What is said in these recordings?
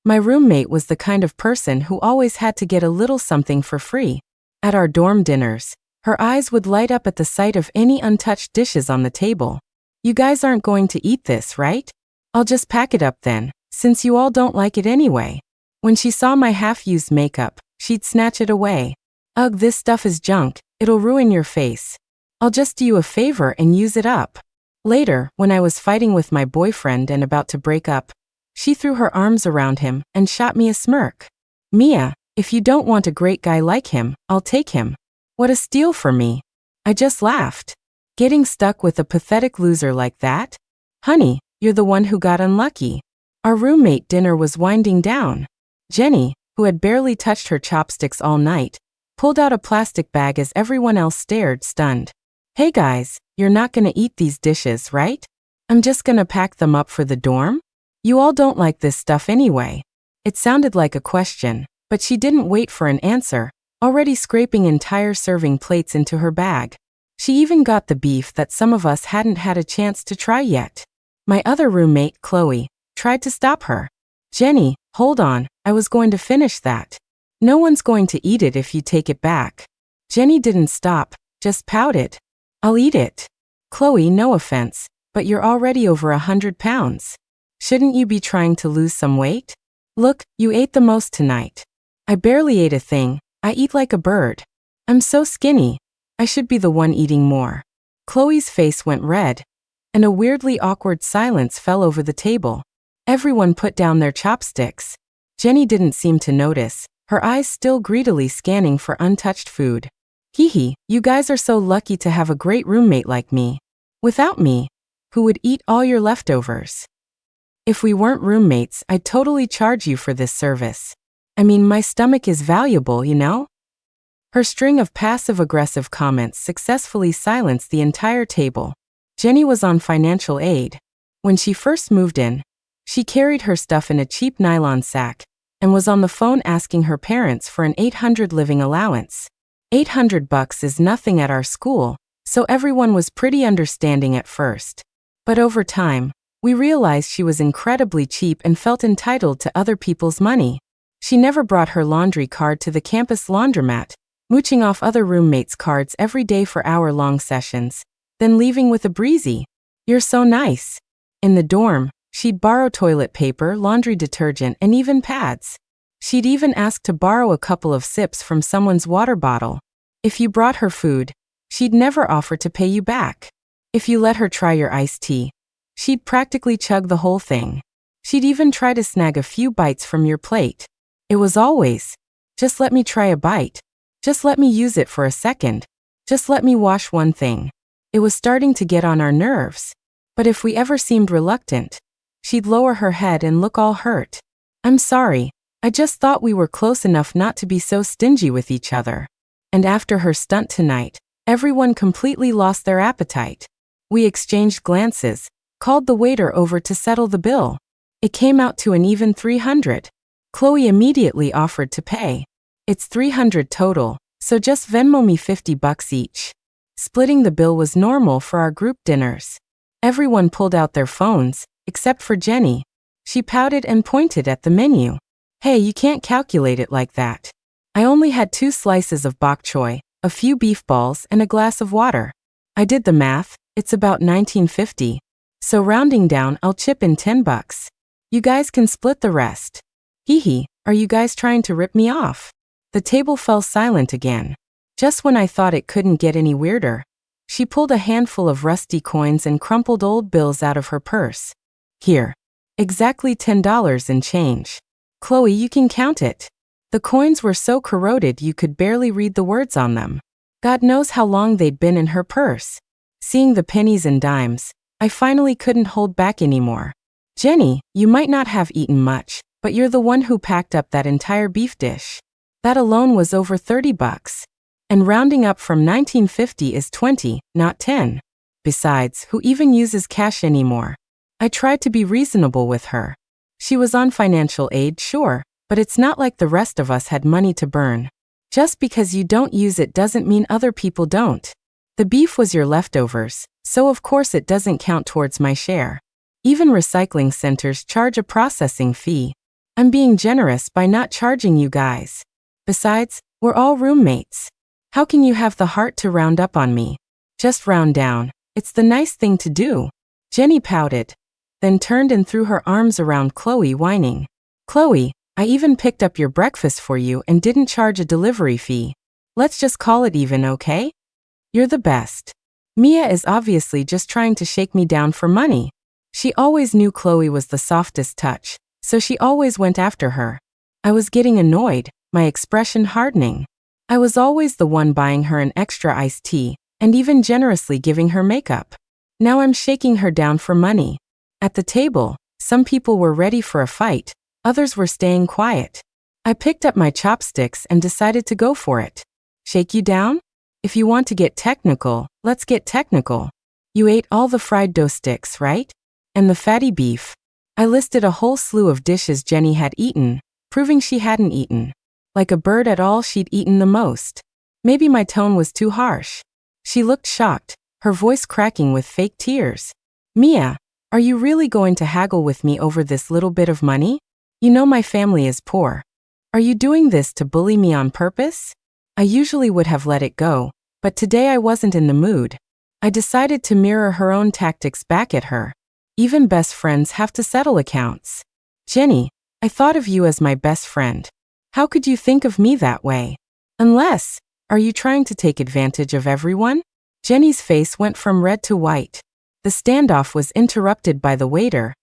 My roommate was the kind of person who always had to get a little something for free. At our dorm dinners, her eyes would light up at the sight of any untouched dishes on the table. You guys aren't going to eat this, right? I'll just pack it up then, since you all don't like it anyway. When she saw my half-used makeup, she'd snatch it away. Ugh, this stuff is junk, it'll ruin your face. I'll just do you a favor and use it up. Later, when I was fighting with my boyfriend and about to break up, she threw her arms around him and shot me a smirk. Mia, if you don't want a great guy like him, I'll take him. What a steal for me. I just laughed. Getting stuck with a pathetic loser like that? Honey, you're the one who got unlucky. Our roommate dinner was winding down. Jenny, who had barely touched her chopsticks all night, pulled out a plastic bag as everyone else stared, stunned. Hey guys, you're not gonna eat these dishes, right? I'm just gonna pack them up for the dorm? You all don't like this stuff anyway. It sounded like a question, but she didn't wait for an answer, already scraping entire serving plates into her bag. She even got the beef that some of us hadn't had a chance to try yet. My other roommate, Chloe, tried to stop her. Jenny, hold on, I was going to finish that. No one's going to eat it if you take it back. Jenny didn't stop, just pouted. I'll eat it. Chloe, no offense, but you're already over 100 pounds. Shouldn't you be trying to lose some weight? Look, you ate the most tonight. I barely ate a thing, I eat like a bird. I'm so skinny. I should be the one eating more. Chloe's face went red, and a weirdly awkward silence fell over the table. Everyone put down their chopsticks. Jenny didn't seem to notice, her eyes still greedily scanning for untouched food. Hee, you guys are so lucky to have a great roommate like me. Without me, who would eat all your leftovers? If we weren't roommates, I'd totally charge you for this service. I mean, my stomach is valuable, you know? Her string of passive-aggressive comments successfully silenced the entire table. Jenny was on financial aid. When she first moved in, she carried her stuff in a cheap nylon sack and was on the phone asking her parents for an $800 living allowance. $800 is nothing at our school, so everyone was pretty understanding at first. But over time, we realized she was incredibly cheap and felt entitled to other people's money. She never brought her laundry card to the campus laundromat, mooching off other roommates' cards every day for hour-long sessions, then leaving with a breezy, "You're so nice." In the dorm, she'd borrow toilet paper, laundry detergent, and even pads. She'd even ask to borrow a couple of sips from someone's water bottle. If you brought her food, she'd never offer to pay you back. If you let her try your iced tea, she'd practically chug the whole thing. She'd even try to snag a few bites from your plate. It was always, "Just let me try a bite. Just let me use it for a second. Just let me wash one thing." It was starting to get on our nerves. But if we ever seemed reluctant, she'd lower her head and look all hurt. "I'm sorry, I just thought we were close enough not to be so stingy with each other." And after her stunt tonight, everyone completely lost their appetite. We exchanged glances, called the waiter over to settle the bill. It came out to an even $300. Chloe immediately offered to pay. "It's $300 total, so just Venmo me $50 each." Splitting the bill was normal for our group dinners. Everyone pulled out their phones, except for Jenny. She pouted and pointed at the menu. "Hey, you can't calculate it like that. I only had 2 slices of bok choy, a few beef balls, and a glass of water. I did the math, it's about $19.50. So rounding down, I'll chip in $10. You guys can split the rest." Hee, are you guys trying to rip me off? The table fell silent again. Just when I thought it couldn't get any weirder, she pulled a handful of rusty coins and crumpled old bills out of her purse. "Here. Exactly $10 and change. Chloe, you can count it." The coins were so corroded you could barely read the words on them. God knows how long they'd been in her purse. Seeing the pennies and dimes, I finally couldn't hold back anymore. "Jenny, you might not have eaten much, but you're the one who packed up that entire beef dish. That alone was over $30. And rounding up from $19.50 is 20, not 10. Besides, who even uses cash anymore?" I tried to be reasonable with her. She was on financial aid, sure, but it's not like the rest of us had money to burn. Just because you don't use it doesn't mean other people don't. The beef was your leftovers, so of course it doesn't count towards my share. Even recycling centers charge a processing fee. I'm being generous by not charging you guys. Besides, we're all roommates. How can you have the heart to round up on me? Just round down. It's the nice thing to do. Jenny pouted, then turned and threw her arms around Chloe, whining. Chloe, I even picked up your breakfast for you and didn't charge a delivery fee. Let's just call it even, okay? You're the best. Mia is obviously just trying to shake me down for money. She always knew Chloe was the softest touch, so she always went after her. I was getting annoyed, my expression hardening. I was always the one buying her an extra iced tea, and even generously giving her makeup. Now I'm shaking her down for money. At the table, some people were ready for a fight, others were staying quiet. I picked up my chopsticks and decided to go for it. Shake you down? If you want to get technical, let's get technical. You ate all the fried dough sticks, right? And the fatty beef. I listed a whole slew of dishes Jenny had eaten, proving she hadn't eaten. Like a bird at all she'd eaten the most. Maybe my tone was too harsh. She looked shocked, her voice cracking with fake tears. Mia, are you really going to haggle with me over this little bit of money? You know my family is poor. Are you doing this to bully me on purpose? I usually would have let it go, but today I wasn't in the mood. I decided to mirror her own tactics back at her. Even best friends have to settle accounts. Jenny, I thought of you as my best friend. How could you think of me that way? Unless, are you trying to take advantage of everyone? Jenny's face went from red to white. The standoff was interrupted by the waiter,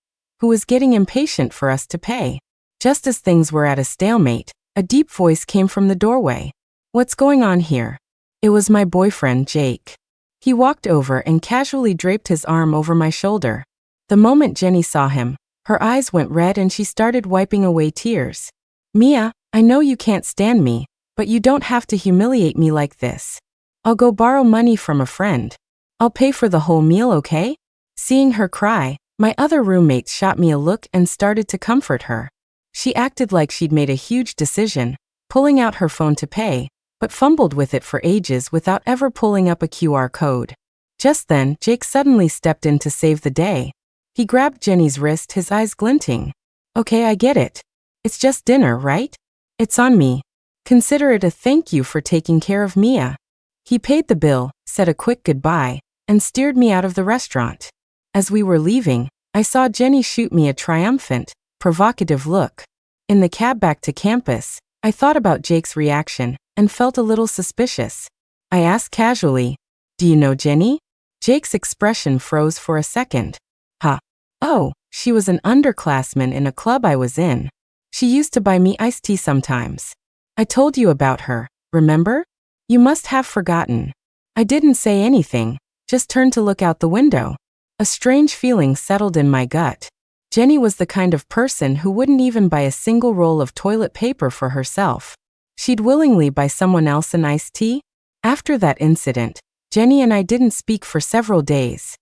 who was getting impatient for us to pay. Just as things were at a stalemate, a deep voice came from the doorway. What's going on here? It was my boyfriend, Jake. He walked over and casually draped his arm over my shoulder. The moment Jenny saw him, her eyes went red and she started wiping away tears. Mia, I know you can't stand me, but you don't have to humiliate me like this. I'll go borrow money from a friend. I'll pay for the whole meal, okay? Seeing her cry, my other roommates shot me a look and started to comfort her. She acted like she'd made a huge decision, pulling out her phone to pay, but fumbled with it for ages without ever pulling up a QR code. Just then, Jake suddenly stepped in to save the day. He grabbed Jenny's wrist, his eyes glinting. Okay, I get it. It's just dinner, right? It's on me. Consider it a thank you for taking care of Mia. He paid the bill, said a quick goodbye, and steered me out of the restaurant. As we were leaving, I saw Jenny shoot me a triumphant, provocative look. In the cab back to campus, I thought about Jake's reaction and felt a little suspicious. I asked casually, "Do you know Jenny?" Jake's expression froze for a second. Huh. Oh, she was an underclassman in a club I was in. She used to buy me iced tea sometimes. I told you about her, remember? You must have forgotten. I didn't say anything, just turned to look out the window. A strange feeling settled in my gut. Jenny was the kind of person who wouldn't even buy a single roll of toilet paper for herself. She'd willingly buy someone else an iced tea. After that incident, Jenny and I didn't speak for several days.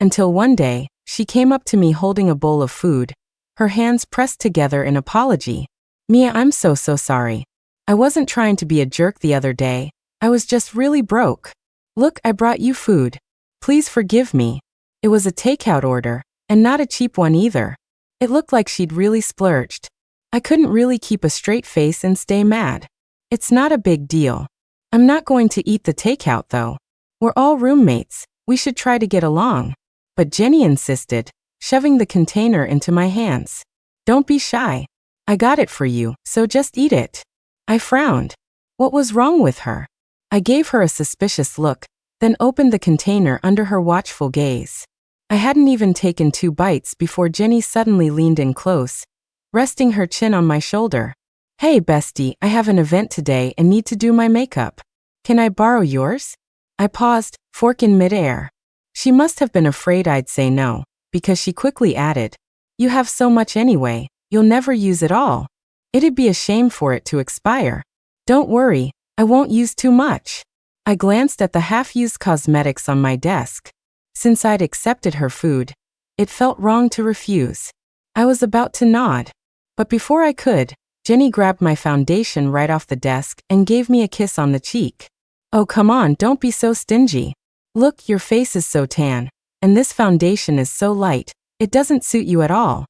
Until one day, she came up to me holding a bowl of food, her hands pressed together in apology. Mia, I'm so sorry. I wasn't trying to be a jerk the other day. I was just really broke. Look, I brought you food. Please forgive me. It was a takeout order, and not a cheap one either. It looked like she'd really splurged. I couldn't really keep a straight face and stay mad. It's not a big deal. I'm not going to eat the takeout though. We're all roommates, we should try to get along. But Jenny insisted, shoving the container into my hands. Don't be shy. I got it for you, so just eat it. I frowned. What was wrong with her? I gave her a suspicious look, then opened the container under her watchful gaze. I hadn't even taken 2 bites before Jenny suddenly leaned in close, resting her chin on my shoulder. Hey bestie, I have an event today and need to do my makeup. Can I borrow yours? I paused, fork in midair. She must have been afraid I'd say no, because she quickly added, "You have so much anyway, you'll never use it all. It'd be a shame for it to expire." Don't worry, I won't use too much. I glanced at the half-used cosmetics on my desk. Since I'd accepted her food, it felt wrong to refuse. I was about to nod. But before I could, Jenny grabbed my foundation right off the desk and gave me a kiss on the cheek. Oh come on, don't be so stingy. Look, your face is so tan, and this foundation is so light, it doesn't suit you at all.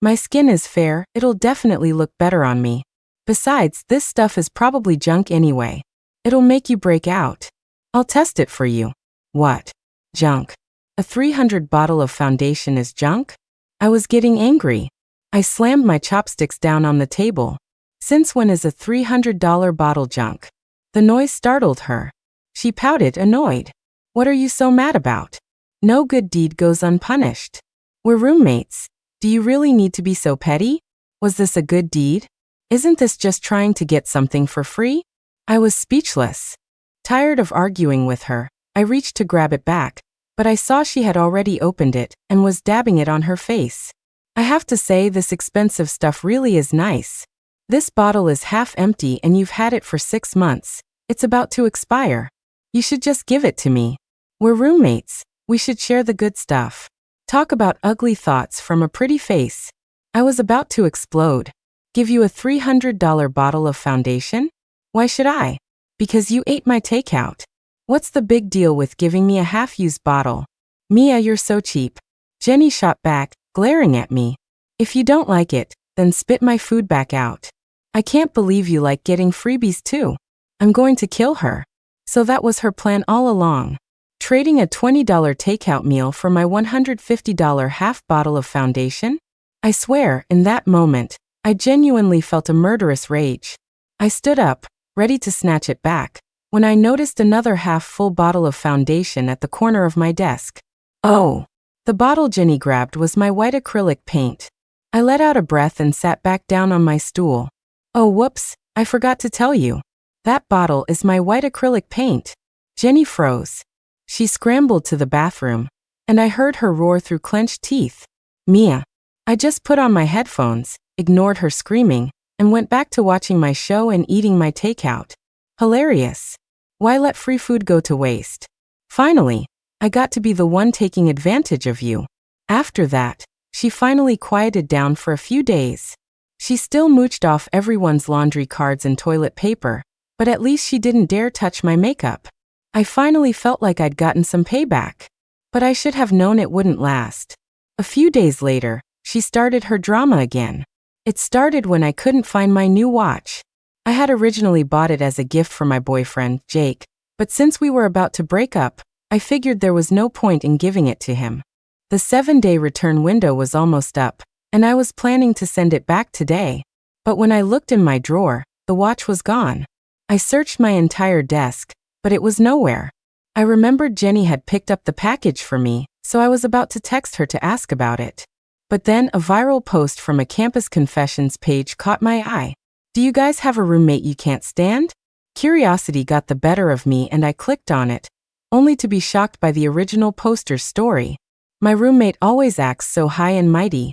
My skin is fair, it'll definitely look better on me. Besides, this stuff is probably junk anyway. It'll make you break out. I'll test it for you. What? Junk? A 300 bottle of foundation is junk? I was getting angry. I slammed my chopsticks down on the table. Since when is a $300 bottle junk? The noise startled her. She pouted, annoyed. What are you so mad about? No good deed goes unpunished. We're roommates. Do you really need to be so petty? Was this a good deed? Isn't this just trying to get something for free? I was speechless. Tired of arguing with her, I reached to grab it back, but I saw she had already opened it and was dabbing it on her face. I have to say, this expensive stuff really is nice. This bottle is half empty and you've had it for 6 months. It's about to expire. You should just give it to me. We're roommates. We should share the good stuff. Talk about ugly thoughts from a pretty face. I was about to explode. Give you a $300 bottle of foundation? Why should I? Because you ate my takeout. What's the big deal with giving me a half-used bottle? Mia, you're so cheap. Jenny shot back, glaring at me. If you don't like it, then spit my food back out. I can't believe you like getting freebies too. I'm going to kill her. So that was her plan all along. Trading a $20 takeout meal for my $150 half bottle of foundation? I swear, in that moment, I genuinely felt a murderous rage. I stood up, ready to snatch it back, when I noticed another half-full bottle of foundation at the corner of my desk. Oh! The bottle Jenny grabbed was my white acrylic paint. I let out a breath and sat back down on my stool. Oh whoops, I forgot to tell you. That bottle is my white acrylic paint. Jenny froze. She scrambled to the bathroom, and I heard her roar through clenched teeth. Mia. I just put on my headphones, ignored her screaming, and went back to watching my show and eating my takeout. Hilarious. Why let free food go to waste? Finally, I got to be the one taking advantage of you. After that, she finally quieted down for a few days. She still mooched off everyone's laundry cards and toilet paper, but at least she didn't dare touch my makeup. I finally felt like I'd gotten some payback. But I should have known it wouldn't last. A few days later, she started her drama again. It started when I couldn't find my new watch. I had originally bought it as a gift for my boyfriend, Jake, but since we were about to break up, I figured there was no point in giving it to him. The 7-day return window was almost up, and I was planning to send it back today. But when I looked in my drawer, the watch was gone. I searched my entire desk, but it was nowhere. I remembered Jenny had picked up the package for me, so I was about to text her to ask about it. But then a viral post from a campus confessions page caught my eye. Do you guys have a roommate you can't stand? Curiosity got the better of me and I clicked on it, only to be shocked by the original poster's story. My roommate always acts so high and mighty,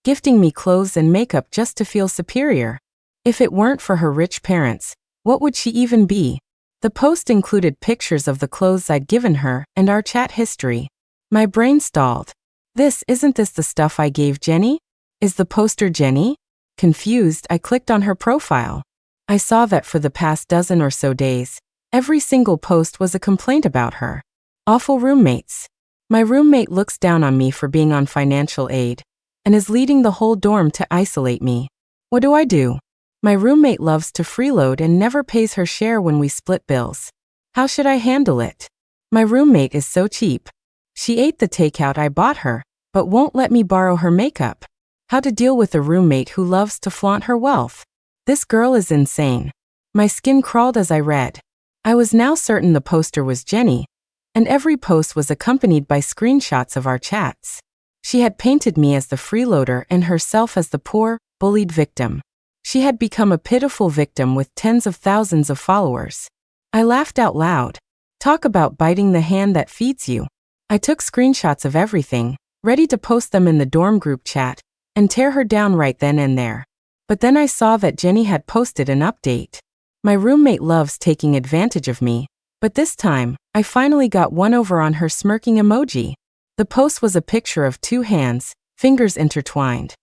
gifting me clothes and makeup just to feel superior. If it weren't for her rich parents, what would she even be? The post included pictures of the clothes I'd given her and our chat history. My brain stalled. Isn't this the stuff I gave Jenny? Is the poster Jenny? Confused, I clicked on her profile. I saw that for the past dozen or so days, every single post was a complaint about her. Awful roommates. My roommate looks down on me for being on financial aid, and is leading the whole dorm to isolate me. What do? My roommate loves to freeload and never pays her share when we split bills. How should I handle it? My roommate is so cheap. She ate the takeout I bought her, but won't let me borrow her makeup. How to deal with a roommate who loves to flaunt her wealth. This girl is insane. My skin crawled as I read. I was now certain the poster was Jenny, and every post was accompanied by screenshots of our chats. She had painted me as the freeloader and herself as the poor, bullied victim. She had become a pitiful victim with tens of thousands of followers. I laughed out loud. Talk about biting the hand that feeds you. I took screenshots of everything, ready to post them in the dorm group chat, and tear her down right then and there. But then I saw that Jenny had posted an update. My roommate loves taking advantage of me, but this time, I finally got one over on her smirking emoji. The post was a picture of 2 hands, fingers intertwined.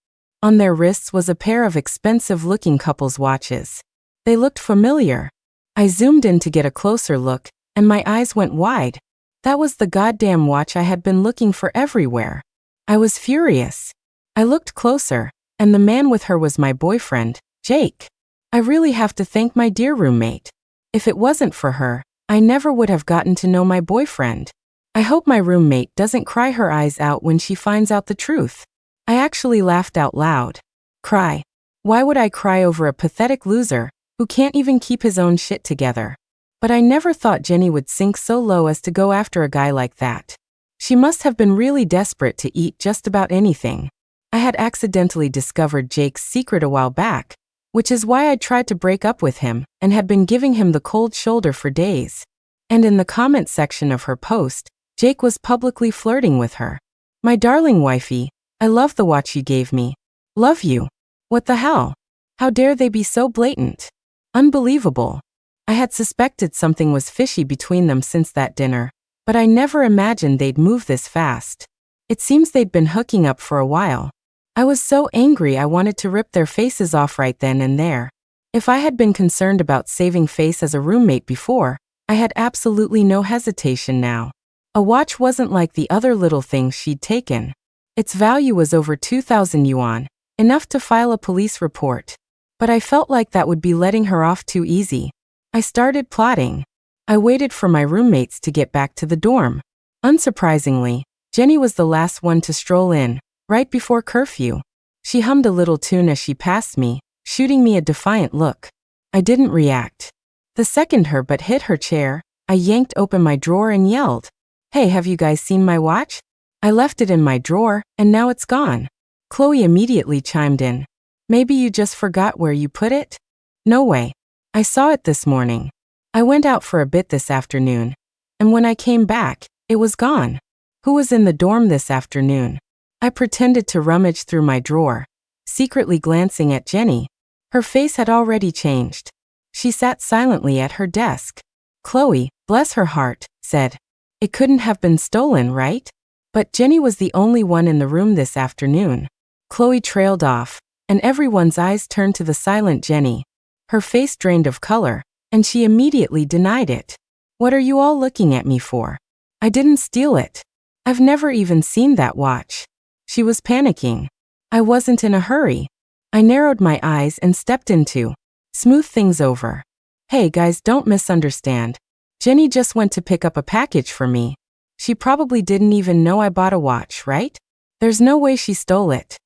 On their wrists was a pair of expensive-looking couple's watches. They looked familiar. I zoomed in to get a closer look, and my eyes went wide. That was the goddamn watch I had been looking for everywhere. I was furious. I looked closer, And the man with her was my boyfriend, Jake. I really have to thank my dear roommate. If it wasn't for her, I never would have gotten to know my boyfriend. I hope my roommate doesn't cry her eyes out when she finds out the truth. I actually laughed out loud. Cry? Why would I cry over a pathetic loser who can't even keep his own shit together? But I never thought Jenny would sink so low as to go after a guy like that. She must have been really desperate to eat just about anything. I had accidentally discovered Jake's secret a while back, which is why I tried to break up with him and had been giving him the cold shoulder for days. And in the comment section of her post, Jake was publicly flirting with her. My darling wifey, I love the watch you gave me. Love you. What the hell? How dare they be so blatant? Unbelievable. I had suspected something was fishy between them since that dinner, but I never imagined they'd move this fast. It seems they'd been hooking up for a while. I was so angry I wanted to rip their faces off right then and there. If I had been concerned about saving face as a roommate before, I had absolutely no hesitation now. A watch wasn't like the other little things she'd taken. Its value was over 2,000 yuan, enough to file a police report. But I felt like that would be letting her off too easy. I started plotting. I waited for my roommates to get back to the dorm. Unsurprisingly, Jenny was the last one to stroll in, right before curfew. She hummed a little tune as she passed me, shooting me a defiant look. I didn't react. The second her butt hit her chair, I yanked open my drawer and yelled, "Hey, have you guys seen my watch? I left it in my drawer, and now it's gone." Chloe immediately chimed in. "Maybe you just forgot where you put it?" "No way. I saw it this morning. I went out for a bit this afternoon, and when I came back, it was gone." "Who was in the dorm this afternoon?" I pretended to rummage through my drawer, secretly glancing at Jenny. Her face had already changed. She sat silently at her desk. Chloe, bless her heart, said, "It couldn't have been stolen, right?" But Jenny was the only one in the room this afternoon. Chloe trailed off, and everyone's eyes turned to the silent Jenny. Her face drained of color, and she immediately denied it. "What are you all looking at me for? I didn't steal it. I've never even seen that watch." She was panicking. I wasn't in a hurry. I narrowed my eyes and stepped into, smooth things over. "Hey guys, don't misunderstand. Jenny just went to pick up a package for me. She probably didn't even know I bought a watch, right? There's no way she stole it."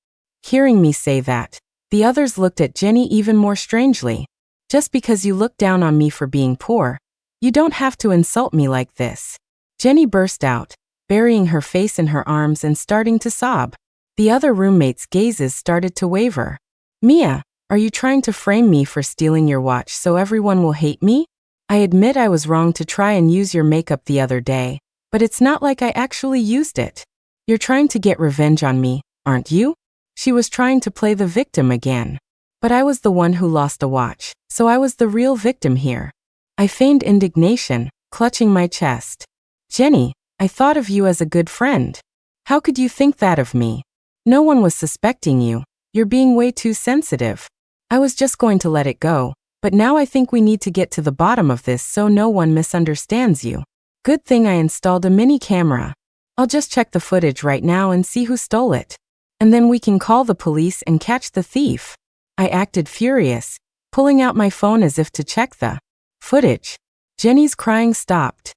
Hearing me say that, the others looked at Jenny even more strangely. "Just because you look down on me for being poor, you don't have to insult me like this." Jenny burst out, burying her face in her arms and starting to sob. The other roommates' gazes started to waver. "Mia, are you trying to frame me for stealing your watch so everyone will hate me? I admit I was wrong to try and use your makeup the other day, but it's not like I actually used it. You're trying to get revenge on me, aren't you?" She was trying to play the victim again. But I was the one who lost a watch, so I was the real victim here. I feigned indignation, clutching my chest. "Jenny, I thought of you as a good friend. How could you think that of me? No one was suspecting you. You're being way too sensitive. I was just going to let it go, but now I think we need to get to the bottom of this so no one misunderstands you. Good thing I installed a mini camera. I'll just check the footage right now and see who stole it. And then we can call the police and catch the thief." I acted furious, pulling out my phone as if to check the footage. Jenny's crying stopped.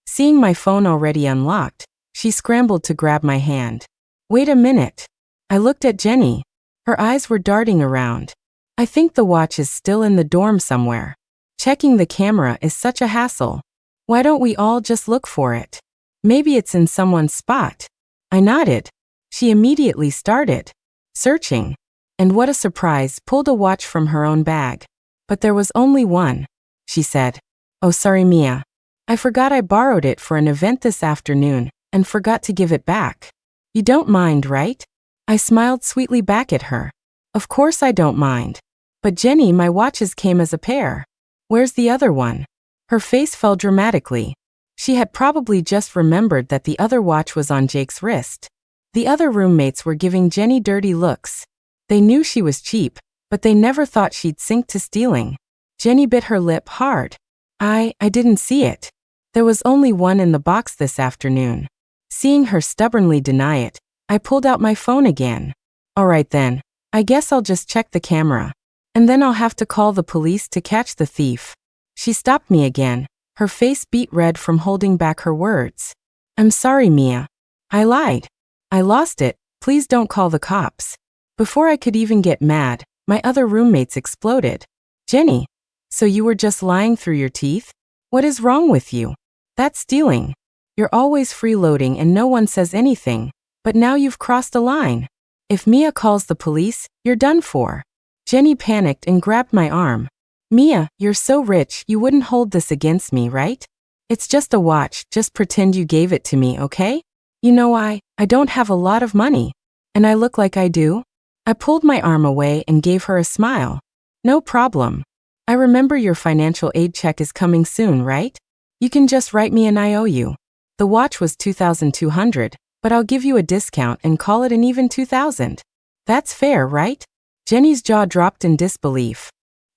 Seeing my phone already unlocked, she scrambled to grab my hand. "Wait a minute." I looked at Jenny. Her eyes were darting around. "I think the watch is still in the dorm somewhere. Checking the camera is such a hassle. Why don't we all just look for it? Maybe it's in someone's spot." I nodded. She immediately started searching. And what a surprise, pulled a watch from her own bag. "But there was only one," she said. "Oh, sorry, Mia. I forgot I borrowed it for an event this afternoon and forgot to give it back. You don't mind, right?" I smiled sweetly back at her. "Of course I don't mind. But Jenny, my watches came as a pair. Where's the other one?" Her face fell dramatically. She had probably just remembered that the other watch was on Jake's wrist. The other roommates were giving Jenny dirty looks. They knew she was cheap, but they never thought she'd sink to stealing. Jenny bit her lip hard. I didn't see it. There was only one in the box this afternoon." Seeing her stubbornly deny it, I pulled out my phone again. "All right then, I guess I'll just check the camera. And then I'll have to call the police to catch the thief. She stopped me again, her face beet red from holding back her words. I'm sorry, Mia. I lied. I lost it, please don't call the cops. Before I could even get mad, my other roommates exploded. Jenny, so you were just lying through your teeth? What is wrong with you? That's stealing. You're always freeloading and no one says anything, but now you've crossed a line. If Mia calls the police, you're done for. Jenny panicked and grabbed my arm. Mia, you're so rich, you wouldn't hold this against me, right? It's just a watch, just pretend you gave it to me, okay? You know I don't have a lot of money. And I look like I do? I pulled my arm away and gave her a smile. No problem. I remember your financial aid check is coming soon, right? You can just write me an IOU. The watch was $2,200, but I'll give you a discount and call it an even $2,000. That's fair, right? Jenny's jaw dropped in disbelief.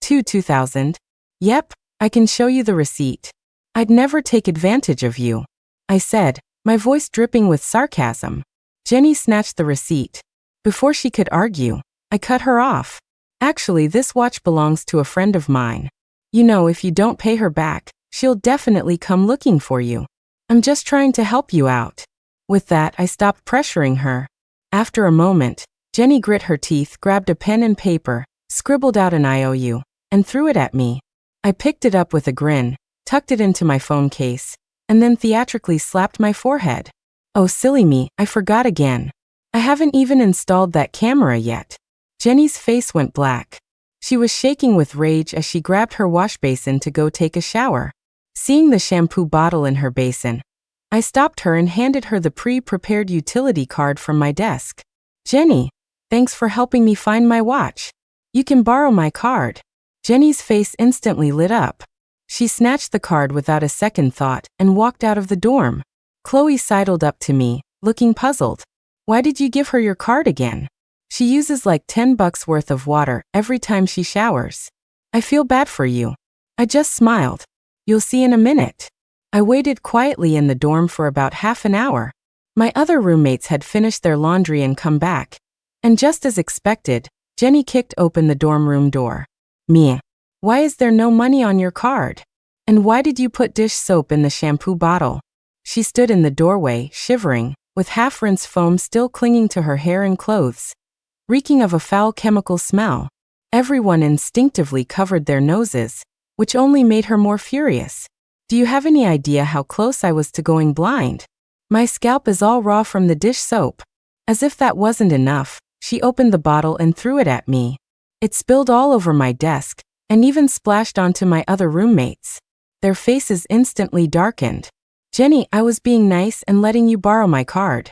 $2,000? Yep, I can show you the receipt. I'd never take advantage of you, I said, my voice dripping with sarcasm. Jenny snatched the receipt. Before she could argue, I cut her off. Actually, this watch belongs to a friend of mine. You know, if you don't pay her back, she'll definitely come looking for you. I'm just trying to help you out. With that, I stopped pressuring her. After a moment, Jenny grit her teeth, grabbed a pen and paper, scribbled out an IOU, and threw it at me. I picked it up with a grin, tucked it into my phone case, and then theatrically slapped my forehead. Oh, silly me, I forgot again. I haven't even installed that camera yet. Jenny's face went black. She was shaking with rage as she grabbed her wash basin to go take a shower. Seeing the shampoo bottle in her basin, I stopped her and handed her the pre-prepared utility card from my desk. Jenny, thanks for helping me find my watch. You can borrow my card. Jenny's face instantly lit up. She snatched the card without a second thought and walked out of the dorm. Chloe sidled up to me, looking puzzled. Why did you give her your card again? She uses like $10 worth of water every time she showers. I feel bad for you. I just smiled. You'll see in a minute. I waited quietly in the dorm for about half an hour. My other roommates had finished their laundry and come back. And just as expected, Jenny kicked open the dorm room door. Mia, why is there no money on your card? And why did you put dish soap in the shampoo bottle? She stood in the doorway, shivering, with half-rinsed foam still clinging to her hair and clothes, reeking of a foul chemical smell. Everyone instinctively covered their noses, which only made her more furious. Do you have any idea how close I was to going blind? My scalp is all raw from the dish soap. As if that wasn't enough, she opened the bottle and threw it at me. It spilled all over my desk, and even splashed onto my other roommates. Their faces instantly darkened. Jenny, I was being nice and letting you borrow my card.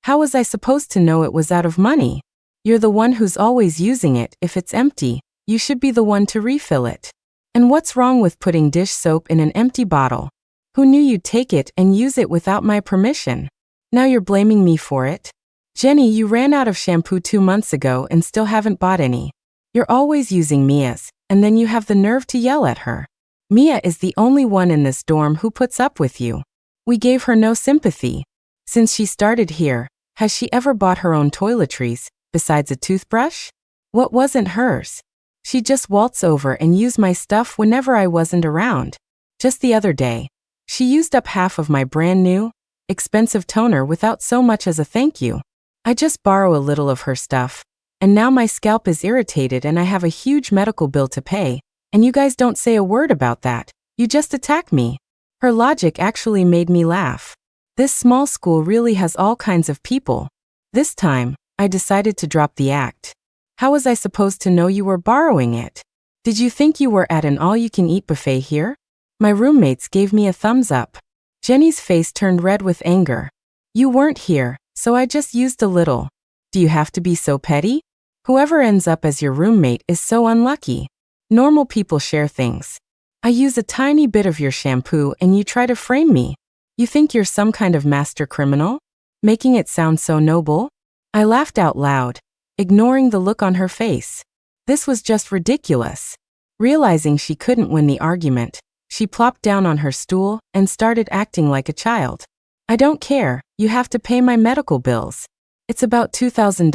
How was I supposed to know it was out of money? You're the one who's always using it. If it's empty, you should be the one to refill it. And what's wrong with putting dish soap in an empty bottle? Who knew you'd take it and use it without my permission? Now you're blaming me for it? Jenny, you ran out of shampoo 2 months ago and still haven't bought any. You're always using Mia's, and then you have the nerve to yell at her. Mia is the only one in this dorm who puts up with you. We gave her no sympathy. Since she started here, has she ever bought her own toiletries, besides a toothbrush? What wasn't hers? She'd just waltz over and use my stuff whenever I wasn't around. Just the other day, she used up half of my brand new, expensive toner without so much as a thank you. I just borrow a little of her stuff, and now my scalp is irritated and I have a huge medical bill to pay, and you guys don't say a word about that. You just attack me. Her logic actually made me laugh. This small school really has all kinds of people. This time, I decided to drop the act. How was I supposed to know you were borrowing it? Did you think you were at an all-you-can-eat buffet here? My roommates gave me a thumbs up. Jenny's face turned red with anger. You weren't here, so I just used a little. Do you have to be so petty? Whoever ends up as your roommate is so unlucky. Normal people share things. I use a tiny bit of your shampoo and you try to frame me. You think you're some kind of master criminal? Making it sound so noble? I laughed out loud, ignoring the look on her face. This was just ridiculous. Realizing she couldn't win the argument, she plopped down on her stool and started acting like a child. I don't care, you have to pay my medical bills. It's about $2,000,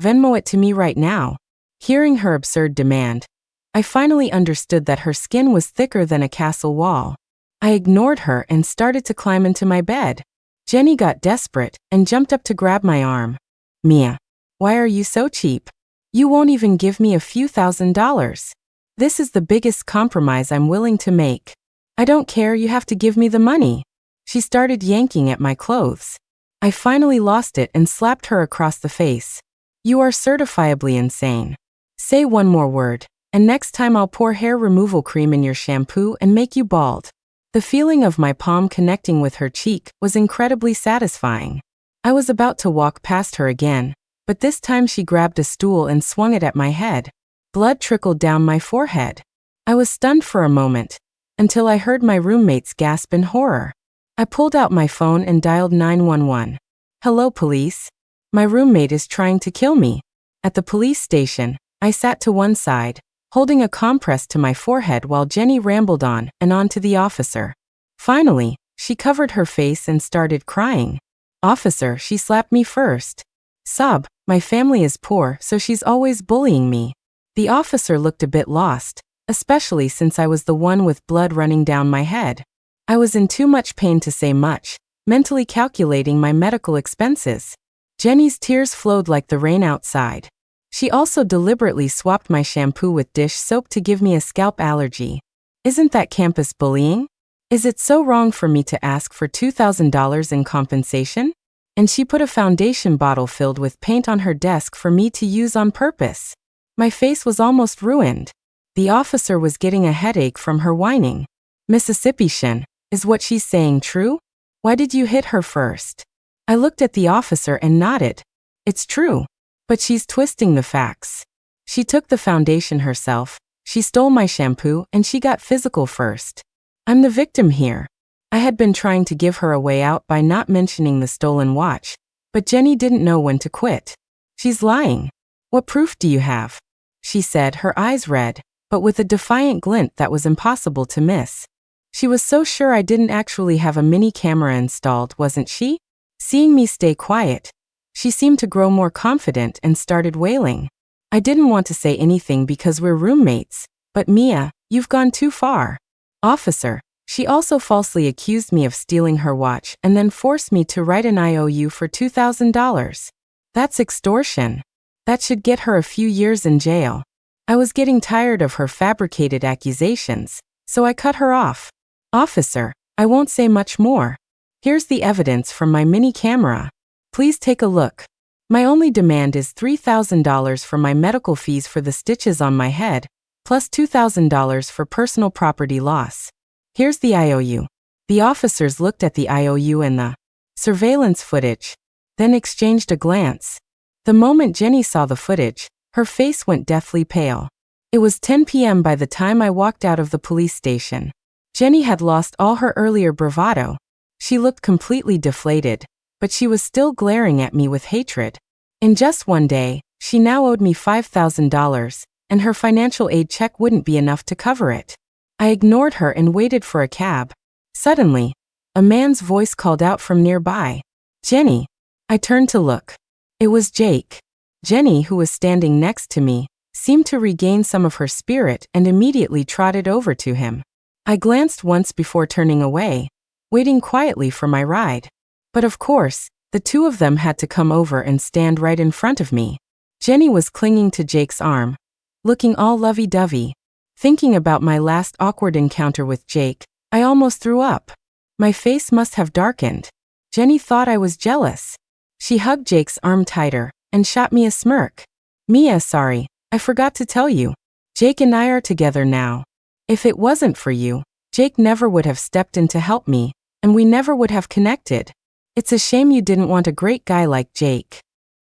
Venmo it to me right now. Hearing her absurd demand, I finally understood that her skin was thicker than a castle wall. I ignored her and started to climb into my bed. Jenny got desperate and jumped up to grab my arm. Mia, why are you so cheap? You won't even give me a few $1,000s. This is the biggest compromise I'm willing to make. I don't care, you have to give me the money. She started yanking at my clothes. I finally lost it and slapped her across the face. You are certifiably insane. Say one more word, and next time I'll pour hair removal cream in your shampoo and make you bald. The feeling of my palm connecting with her cheek was incredibly satisfying. I was about to walk past her again, but this time she grabbed a stool and swung it at my head. Blood trickled down my forehead. I was stunned for a moment, until I heard my roommates gasp in horror. I pulled out my phone and dialed 911. Hello, police. My roommate is trying to kill me. At the police station, I sat to one side, holding a compress to my forehead while Jenny rambled on and on to the officer. Finally, she covered her face and started crying. Officer, she slapped me first. Sob, my family is poor, so she's always bullying me. The officer looked a bit lost, especially since I was the one with blood running down my head. I was in too much pain to say much, mentally calculating my medical expenses. Jenny's tears flowed like the rain outside. She also deliberately swapped my shampoo with dish soap to give me a scalp allergy. Isn't that campus bullying? Is it so wrong for me to ask for $2,000 in compensation? And she put a foundation bottle filled with paint on her desk for me to use on purpose. My face was almost ruined. The officer was getting a headache from her whining. Mississippi Shin, is what she's saying true? Why did you hit her first? I looked at the officer and nodded. It's true. But she's twisting the facts. She took the foundation herself, she stole my shampoo, and she got physical first. I'm the victim here. I had been trying to give her a way out by not mentioning the stolen watch, but Jenny didn't know when to quit. She's lying. What proof do you have? She said, her eyes red, but with a defiant glint that was impossible to miss. She was so sure I didn't actually have a mini camera installed, wasn't she? Seeing me stay quiet, she seemed to grow more confident and started wailing. I didn't want to say anything because we're roommates, but Mia, you've gone too far. Officer, she also falsely accused me of stealing her watch and then forced me to write an IOU for $2,000. That's extortion. That should get her a few years in jail. I was getting tired of her fabricated accusations, so I cut her off. Officer, I won't say much more. Here's the evidence from my mini camera. Please take a look. My only demand is $3,000 for my medical fees for the stitches on my head, plus $2,000 for personal property loss. Here's the IOU. The officers looked at the IOU and the surveillance footage, then exchanged a glance. The moment Jenny saw the footage, her face went deathly pale. It was 10 p.m. by the time I walked out of the police station. Jenny had lost all her earlier bravado. She looked completely deflated, but she was still glaring at me with hatred. In just one day, she now owed me $5,000, and her financial aid check wouldn't be enough to cover it. I ignored her and waited for a cab. Suddenly, a man's voice called out from nearby. Jenny. I turned to look. It was Jake. Jenny, who was standing next to me, seemed to regain some of her spirit and immediately trotted over to him. I glanced once before turning away, waiting quietly for my ride. But of course, the two of them had to come over and stand right in front of me. Jenny was clinging to Jake's arm, looking all lovey-dovey. Thinking about my last awkward encounter with Jake, I almost threw up. My face must have darkened. Jenny thought I was jealous. She hugged Jake's arm tighter and shot me a smirk. Mia, sorry, I forgot to tell you. Jake and I are together now. If it wasn't for you, Jake never would have stepped in to help me, and we never would have connected. It's a shame you didn't want a great guy like Jake.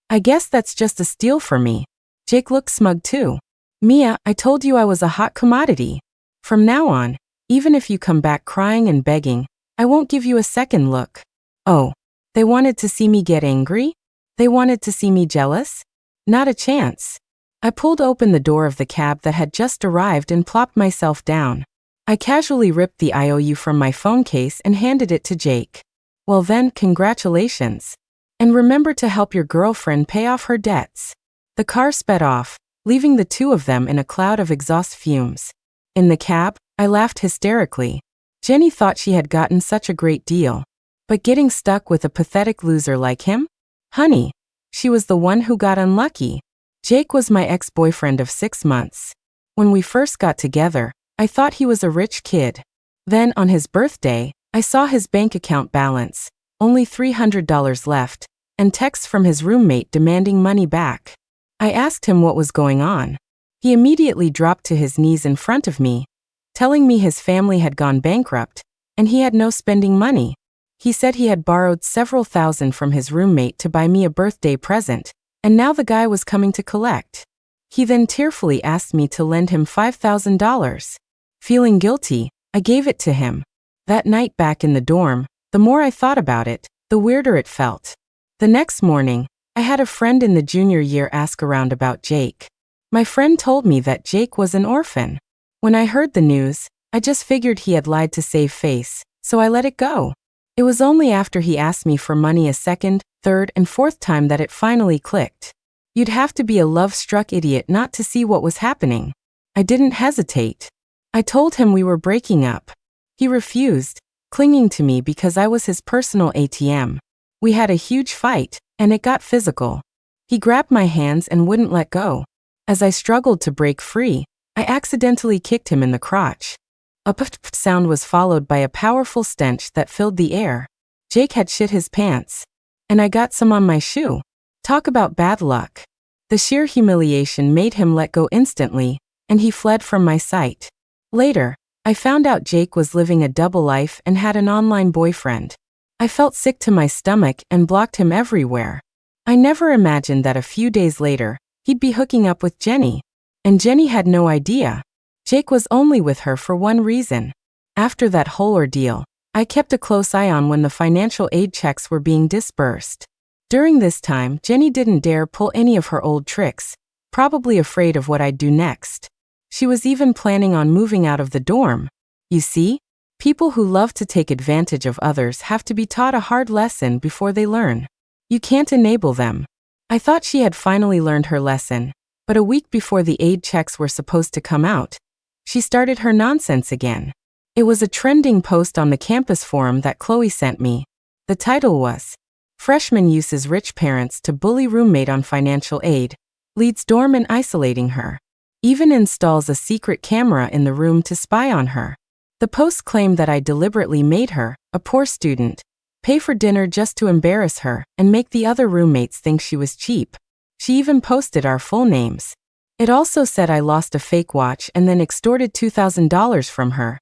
I guess that's just a steal for me. Jake looked smug too. Mia, I told you I was a hot commodity. From now on, even if you come back crying and begging, I won't give you a second look. Oh. They wanted to see me get angry? They wanted to see me jealous? Not a chance. I pulled open the door of the cab that had just arrived and plopped myself down. I casually ripped the IOU from my phone case and handed it to Jake. Well then, congratulations. And remember to help your girlfriend pay off her debts." The car sped off, leaving the two of them in a cloud of exhaust fumes. In the cab, I laughed hysterically. Jenny thought she had gotten such a great deal. But getting stuck with a pathetic loser like him? Honey, she was the one who got unlucky. Jake was my ex-boyfriend of 6 months. When we first got together, I thought he was a rich kid. Then, on his birthday, I saw his bank account balance, only $300 left, and texts from his roommate demanding money back. I asked him what was going on. He immediately dropped to his knees in front of me, telling me his family had gone bankrupt, and he had no spending money. He said he had borrowed several thousand from his roommate to buy me a birthday present, and now the guy was coming to collect. He then tearfully asked me to lend him $5,000. Feeling guilty, I gave it to him. That night back in the dorm, the more I thought about it, the weirder it felt. The next morning, I had a friend in the junior year ask around about Jake. My friend told me that Jake was an orphan. When I heard the news, I just figured he had lied to save face, so I let it go. It was only after he asked me for money a second, third, and fourth time that it finally clicked. You'd have to be a love-struck idiot not to see what was happening. I didn't hesitate. I told him we were breaking up. He refused, clinging to me because I was his personal ATM. We had a huge fight, and it got physical. He grabbed my hands and wouldn't let go. As I struggled to break free, I accidentally kicked him in the crotch. A pft sound was followed by a powerful stench that filled the air. Jake had shit his pants. And I got some on my shoe. Talk about bad luck. The sheer humiliation made him let go instantly, and he fled from my sight. Later, I found out Jake was living a double life and had an online boyfriend. I felt sick to my stomach and blocked him everywhere. I never imagined that a few days later, he'd be hooking up with Jenny. And Jenny had no idea. Jake was only with her for one reason. After that whole ordeal, I kept a close eye on when the financial aid checks were being disbursed. During this time, Jenny didn't dare pull any of her old tricks, probably afraid of what I'd do next. She was even planning on moving out of the dorm. You see, people who love to take advantage of others have to be taught a hard lesson before they learn. You can't enable them. I thought she had finally learned her lesson, but a week before the aid checks were supposed to come out, she started her nonsense again. It was a trending post on the campus forum that Chloe sent me. The title was, "Freshman Uses Rich Parents to Bully Roommate on Financial Aid, Leads Dorm in Isolating Her. Even installs a secret camera in the room to spy on her." The post claimed that I deliberately made her, a poor student, pay for dinner just to embarrass her and make the other roommates think she was cheap. She even posted our full names. It also said I lost a fake watch and then extorted $2,000 from her,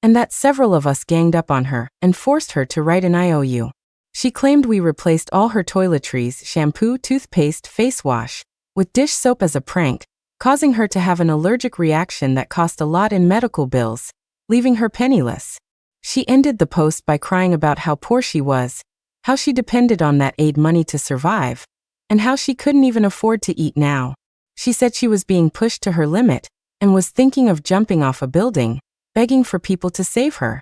and that several of us ganged up on her and forced her to write an IOU. She claimed we replaced all her toiletries, shampoo, toothpaste, face wash, with dish soap as a prank, causing her to have an allergic reaction that cost a lot in medical bills, leaving her penniless. She ended the post by crying about how poor she was, how she depended on that aid money to survive, and how she couldn't even afford to eat now. She said she was being pushed to her limit and was thinking of jumping off a building, begging for people to save her.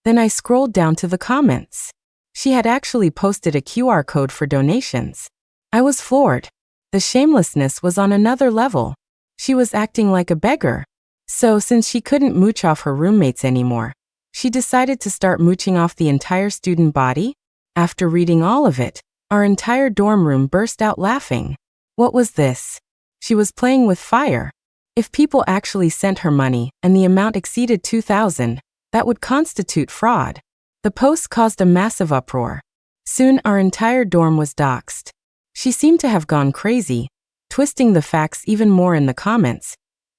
Then I scrolled down to the comments. She had actually posted a QR code for donations. I was floored. The shamelessness was on another level. She was acting like a beggar. So, since she couldn't mooch off her roommates anymore, she decided to start mooching off the entire student body? After reading all of it, our entire dorm room burst out laughing. What was this? She was playing with fire. If people actually sent her money and the amount exceeded $2,000, that would constitute fraud. The post caused a massive uproar. Soon our entire dorm was doxxed. She seemed to have gone crazy, twisting the facts even more in the comments,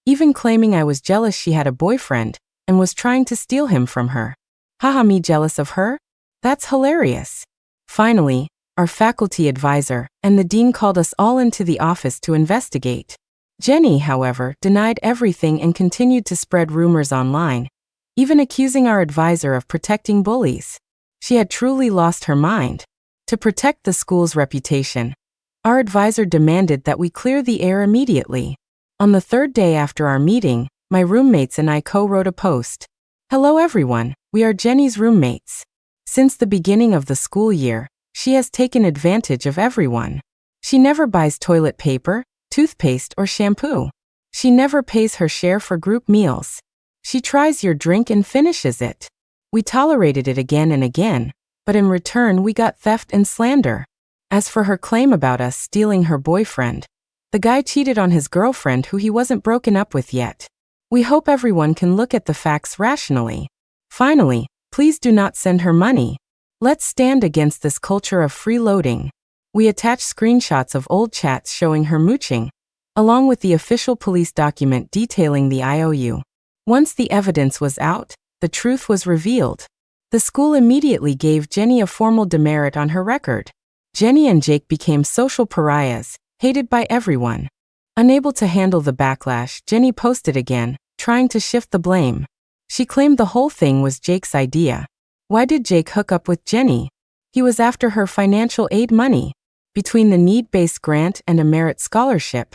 even claiming I was jealous she had a boyfriend and was trying to steal him from her. Haha, me jealous of her? That's hilarious. Finally, our faculty advisor and the dean called us all into the office to investigate. Jenny, however, denied everything and continued to spread rumors online, even accusing our advisor of protecting bullies. She had truly lost her mind. To protect the school's reputation, our advisor demanded that we clear the air immediately. On the third day after our meeting, my roommates and I co-wrote a post. "Hello everyone, we are Jenny's roommates. Since the beginning of the school year, She has taken advantage of everyone. She never buys toilet paper, toothpaste, or shampoo. She never pays her share for group meals. She tries your drink and finishes it. We tolerated it again and again, but in return we got theft and slander. As for her claim about us stealing her boyfriend, the guy cheated on his girlfriend who he wasn't broken up with yet. We hope everyone can look at the facts rationally. Finally, please do not send her money. Let's stand against this culture of freeloading. We attach screenshots of old chats showing her mooching, along with the official police document detailing the IOU. Once the evidence was out, the truth was revealed. The school immediately gave Jenny a formal demerit on her record. Jenny and Jake became social pariahs, hated by everyone. Unable to handle the backlash, Jenny posted again, trying to shift the blame. She claimed the whole thing was Jake's idea. Why did Jake hook up with Jenny? He was after her financial aid money. Between the need-based grant and a merit scholarship,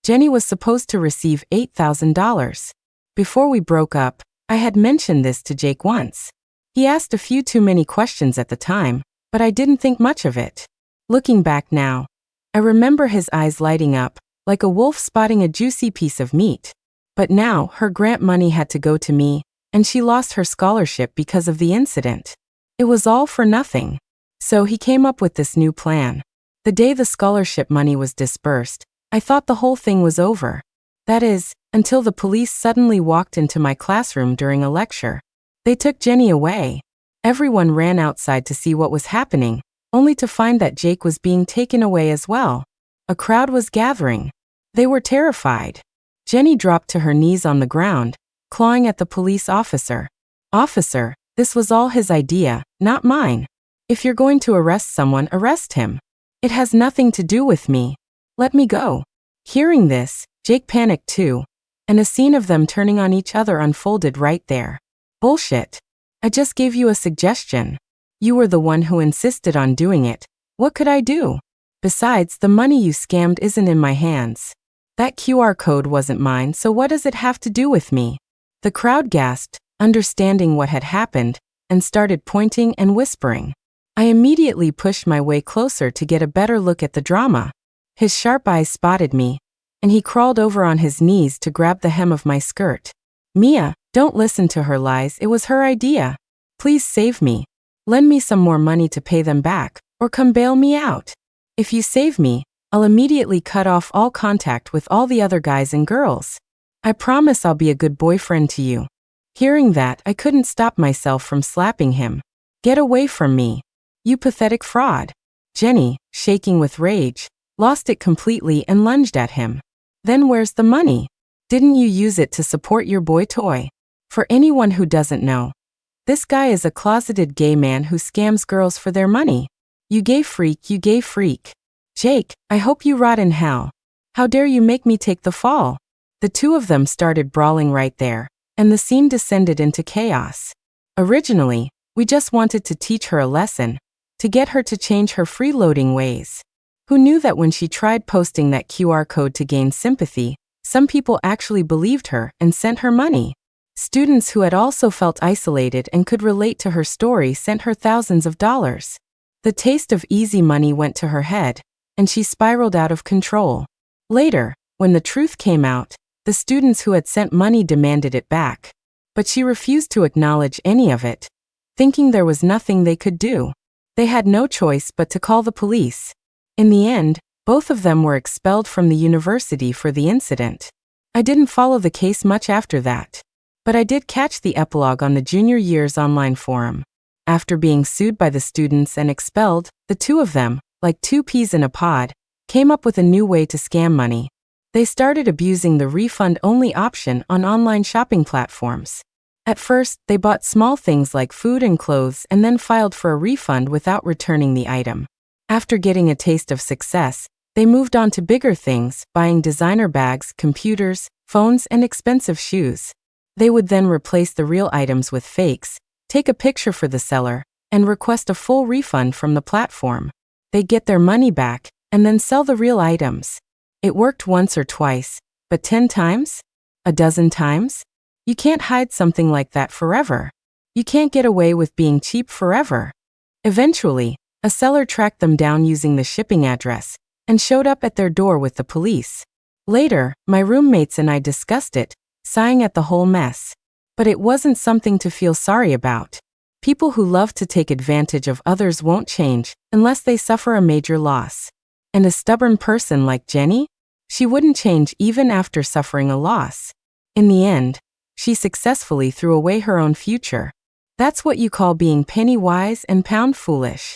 Jenny was supposed to receive $8,000. Before we broke up, I had mentioned this to Jake once. He asked a few too many questions at the time, but I didn't think much of it. Looking back now, I remember his eyes lighting up, like a wolf spotting a juicy piece of meat. But now, her grant money had to go to me, and she lost her scholarship because of the incident. It was all for nothing. So he came up with this new plan. The day the scholarship money was dispersed, I thought the whole thing was over. That is, until the police suddenly walked into my classroom during a lecture. They took Jenny away. Everyone ran outside to see what was happening, only to find that Jake was being taken away as well. A crowd was gathering. They were terrified. Jenny dropped to her knees on the ground, clawing at the police officer. "Officer, this was all his idea, not mine. If you're going to arrest someone, arrest him. It has nothing to do with me. Let me go." Hearing this, Jake panicked too, and a scene of them turning on each other unfolded right there. Bullshit. I just gave you a suggestion. You were the one who insisted on doing it. What could I do? Besides, the money you scammed isn't in my hands. That QR code wasn't mine, so what does it have to do with me? The crowd gasped, understanding what had happened, and started pointing and whispering. I immediately pushed my way closer to get a better look at the drama. His sharp eyes spotted me, and he crawled over on his knees to grab the hem of my skirt. "Mia, don't listen to her lies, it was her idea. Please save me. Lend me some more money to pay them back, or come bail me out. If you save me, I'll immediately cut off all contact with all the other guys and girls. I promise I'll be a good boyfriend to you." Hearing that, I couldn't stop myself from slapping him. "Get away from me. You pathetic fraud." Jenny, shaking with rage, lost it completely and lunged at him. "Then where's the money? Didn't you use it to support your boy toy?" For anyone who doesn't know, this guy is a closeted gay man who scams girls for their money. You gay freak, you gay freak. "Jake, I hope you rot in hell. How dare you make me take the fall?" The two of them started brawling right there, and the scene descended into chaos. Originally, we just wanted to teach her a lesson, to get her to change her freeloading ways. Who knew that when she tried posting that QR code to gain sympathy, some people actually believed her and sent her money? Students who had also felt isolated and could relate to her story sent her thousands of dollars. The taste of easy money went to her head, and she spiraled out of control. Later, when the truth came out, the students who had sent money demanded it back. But she refused to acknowledge any of it, thinking there was nothing they could do. They had no choice but to call the police. In the end, both of them were expelled from the university for the incident. I didn't follow the case much after that, but I did catch the epilogue on the junior year's online forum. After being sued by the students and expelled, the two of them, like two peas in a pod, came up with a new way to scam money. They started abusing the refund-only option on online shopping platforms. At first, they bought small things like food and clothes and then filed for a refund without returning the item. After getting a taste of success, they moved on to bigger things, buying designer bags, computers, phones, and expensive shoes. They would then replace the real items with fakes, take a picture for the seller, and request a full refund from the platform. They'd get their money back, and then sell the real items. It worked once or twice, but 10 times? A dozen times? You can't hide something like that forever. You can't get away with being cheap forever. Eventually, A seller tracked them down using the shipping address and showed up at their door with the police. Later, my roommates and I discussed it, sighing at the whole mess. But it wasn't something to feel sorry about. People who love to take advantage of others won't change unless they suffer a major loss. And a stubborn person like Jenny? She wouldn't change even after suffering a loss. In the end, she successfully threw away her own future. That's what you call being penny wise and pound foolish.